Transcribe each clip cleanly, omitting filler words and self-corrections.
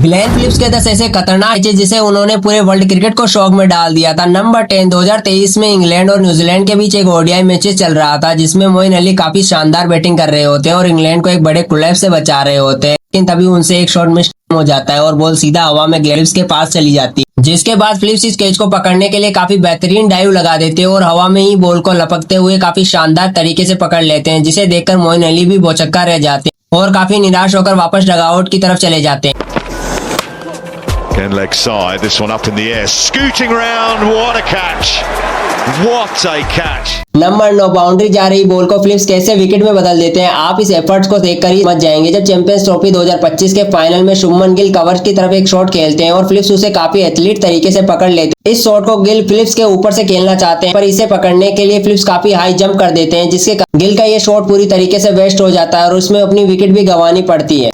Glenn Phillips के 10 ऐसे खतरनाक मैचेस जिसे उन्होंने पूरे वर्ल्ड क्रिकेट को शॉक में डाल दिया था। नंबर 10, 2023 में इंग्लैंड और न्यूजीलैंड के बीच एक ओडीआई मैचेस चल रहा था जिसमें मोइन अली काफी शानदार बैटिंग कर रहे होते हैं और इंग्लैंड को एक बड़े कोलैप्स से बचा रहे होते हैं, लेकिन तभी उनसे एक शॉट मिस हो जाता है और बॉल सीधा हवा में फिलिप्स के पास चली जाती है, जिसके बाद फिलिप्स इस कैच को पकड़ने के लिए काफी बेहतरीन डाइव लगा देते हैं और हवा में ही बॉल को लपकते हुए काफी शानदार तरीके से पकड़ लेते हैं, जिसे देखकर मोइन अली भी भौचक्का रह जाते हैं और काफी निराश होकर वापस डगआउट की तरफ चले जाते हैं। Again leg side, this one up in the air, scooting round, what a catch, what a catch। Number 9, boundary जा रही बॉल को फिलिप्स कैसे विकेट में बदल देते हैं, आप इस एफर्ट्स को देखकर ही समझ जाएंगे। जब चैंपियंस ट्रॉफी 2025 के फाइनल में शुभमन गिल कवर की तरफ एक शॉट खेलते हैं और फिलिप्स उसे काफी एथलीट तरीके से पकड़ लेते हैं। इस शॉट को गिल फिलिप्स के ऊपर से खेलना चाहते हैं, पर इसे पकड़ने के लिए फिलिप्स काफी हाई जंप कर देते हैं, जिसके गिल का ये शॉट पूरी तरीके से वेस्ट हो जाता है और उसमें अपनी विकेट भी गंवानी पड़ती है।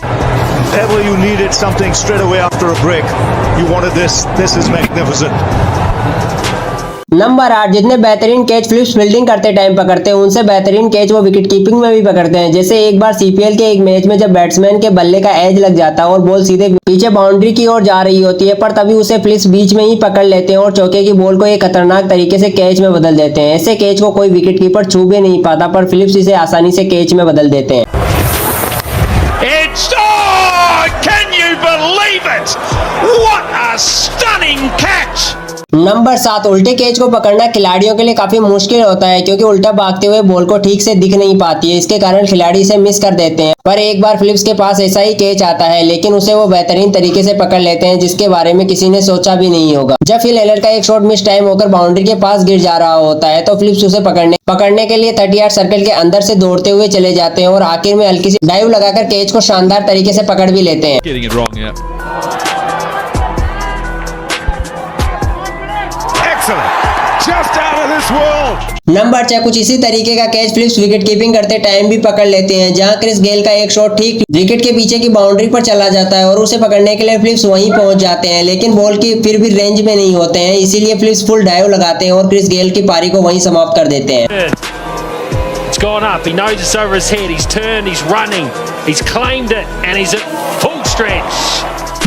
Ever you needed something straight away after a break, you wanted this. This is magnificent. Number 8, जितने बेहतरीन कैच फिलिप्स फील्डिंग करते टाइम पकड़ते हैं उनसे बेहतरीन कैच वो विकेट कीपिंग में भी पकड़ते हैं। जैसे एक बार सीपीएल के एक मैच में जब बैट्समैन के बल्ले का एज लग जाता है और बॉल सीधे पीछे बाउंड्री की ओर जा रही होती है, पर तभी उसे फिलिप्स बीच में ही पकड़ लेते हैं और चौके की बॉल को एक खतरनाक तरीके से कैच में बदल देते हैं। ऐसे कैच को कोई विकेट कीपर छू भी नहीं पाता, पर फिलिप्स इसे आसानी से कैच में बदल देते हैं। Can you believe it? What a stunning catch! Number 7, उल्टे कैच को पकड़ना खिलाड़ियों के लिए काफी मुश्किल होता है क्योंकि उल्टा भागते हुए बॉल को ठीक से दिख नहीं पाती है। इसके कारण खिलाड़ी इसे मिस कर देते हैं, पर एक बार फिलिप्स के पास ऐसा ही कैच आता है, लेकिन उसे वो बेहतरीन तरीके से पकड़ लेते हैं जिसके बारे में किसी ने सोचा भी नहीं होगा। जब फिल हेलर का एक शॉट मिस टाइम होकर बाउंड्री के पास गिर जा रहा होता है तो फिलिप्स उसे पकड़ने के लिए 30 यार्ड सर्कल के अंदर से दौड़ते हुए चले जाते हैं और आखिर में हल्की सी डाइव लगाकर कैच को शानदार तरीके से पकड़ भी लेते हैं। नंबर 6, कुछ इसी तरीके का कैच फिलिप्स विकेट कीपिंग करते टाइम भी पकड़ लेते हैं, जहां क्रिस गेल का एक शॉट ठीक विकेट के पीछे की बाउंड्री पर चला जाता है और उसे पकड़ने के लिए फिलिप्स वहीं पहुंच जाते हैं, लेकिन बॉल की फिर भी रेंज में नहीं होते हैं, इसीलिए फिलिप्स फुल डाइव लगाते हैं और क्रिस गेल की पारी को वहीं समाप्त कर देते हैं। It's gone up, he knows it's over his head, he's turned, he's running, he's claimed it and he's at full stretch।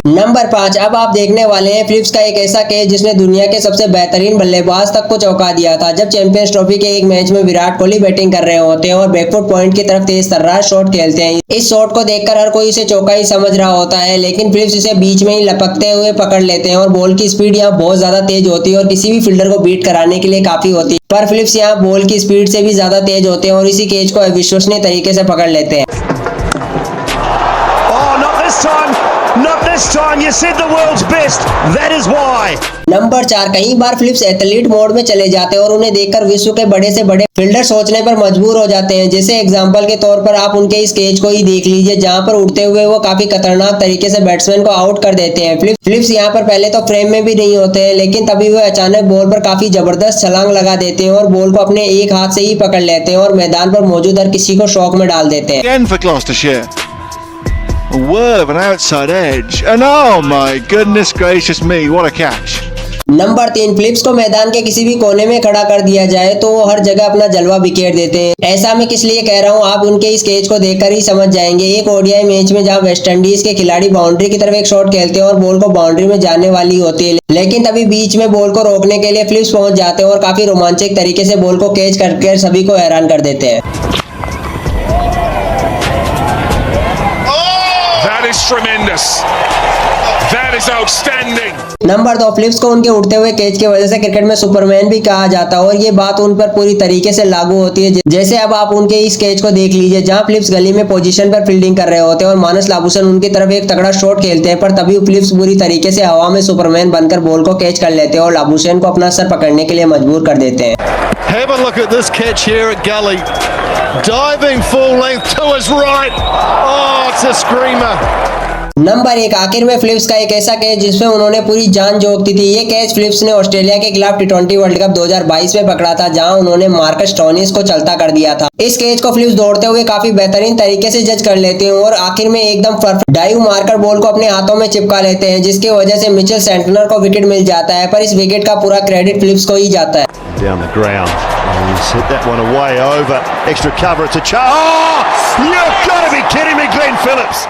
Number 5, अब आप देखने वाले हैं फिलिप्स का एक ऐसा कैच जिसने दुनिया के सबसे बेहतरीन बल्लेबाज तक को चौंका दिया था। जब चैंपियंस ट्रॉफी के एक मैच में विराट कोहली बैटिंग कर रहे होते हैं और बैकफुट पॉइंट की तरफ तेज तर्रार शॉट खेलते हैं। इस शॉट को देखकर हर कोई इसे चौका ही समझ रहा होता है, लेकिन फिलिप्स इसे बीच में ही लपकते हुए पकड़ लेते हैं और बॉल की स्पीड यहाँ बहुत ज्यादा तेज होती है और किसी भी फील्डर को बीट कराने के लिए काफी होती है, पर फिलिप्स यहाँ बॉल की स्पीड से भी ज्यादा तेज होते हैं और इसी कैच को अविश्वसनीय तरीके से पकड़ लेते हैं। Not this time, you said the world's best, that is why। Number 4, कई बार फिलिप्स एथलीट मोड में चले जाते हैं और उन्हें देखकर विश्व के बड़े से बड़े फील्डर सोचने पर मजबूर हो जाते हैं। जैसे एग्जांपल के तौर पर आप उनके इस कैच को ही देख लीजिए, जहां पर उड़ते हुए वो काफी खतरनाक तरीके से बैट्समैन को आउट कर देते हैं। फिलिप्स यहाँ पर पहले तो फ्रेम में भी नहीं होते हैं, लेकिन तभी वो अचानक बॉल पर काफी जबरदस्त छलांग लगा देते हैं और बॉल को अपने एक हाथ से ही पकड़ लेते हैं और मैदान पर मौजूद हर किसी को शॉक में डाल देते हैं। A whirl of an outside edge, and oh my goodness gracious me, what a catch। Number 3, Phillips को मैदान के किसी भी कोने में खड़ा कर दिया जाए तो वो हर जगह अपना जलवा बिखेर देते हैं। ऐसा मैं किस लिए कह रहा हूँ, आप उनके इस कैच को देखकर ही समझ जाएंगे। एक ओडीआई मैच में जहाँ वेस्ट इंडीज के खिलाड़ी बाउंड्री की तरफ एक शॉट खेलते हैं और बॉल को बाउंड्री में जाने वाली होती है, लेकिन तभी बीच में बॉल को रोकने के लिए फिलिप्स पहुंच जाते हैं और काफी रोमांचक तरीके से बॉल को कैच करके सभी को हैरान कर देते हैं। That is tremendous, that is outstanding। Number 2, Phillips को उनके उड़ते हुए कैच की वजह से क्रिकेट में सुपरमैन भी कहा जाता है और ये बात उन पर पूरी तरीके से लागू होती है। जैसे अब आप उनके इस कैच को देख लीजिए, जहां फिलिप्स गली में पोजीशन पर फील्डिंग कर रहे होते हैं और मानस लाबुशेन उनकी तरफ एक तगड़ा शॉट खेलते हैं, पर तभी फिलिप्स पूरी तरीके से हवा में सुपरमैन बनकर बॉल को कैच कर लेते हैं और लाबुशेन को अपना सर पकड़ने के लिए मजबूर कर देते हैं। Have a look at this catch here at Gully, diving full length to his right, oh it's a screamer। Number 1, आखिर में फिलिप्स का एक ऐसा कैच जिसमें उन्होंने पूरी जान झोंक दी थी। ये कैच फिलिप्स ने ऑस्ट्रेलिया के खिलाफ T20 वर्ल्ड कप 2022 में पकड़ा था, जहां उन्होंने मार्कस स्टोनिस को चलता कर दिया था। इस कैच को फिलिप्स दौड़ते हुए काफी बेहतरीन तरीके से जज कर लेते हैं और आखिर में एकदम परफेक्ट डाइव मारकर बॉल को अपने हाथों में चिपका लेते हैं, जिसकी वजह से मिचेल सेंटनर को विकेट मिल जाता है, पर इस विकेट का पूरा क्रेडिट फिलिप्स को ही जाता है। Down the ground, he's hit that one away over, extra cover, it's a charge, oh, you've got to be kidding me, Glenn Phillips।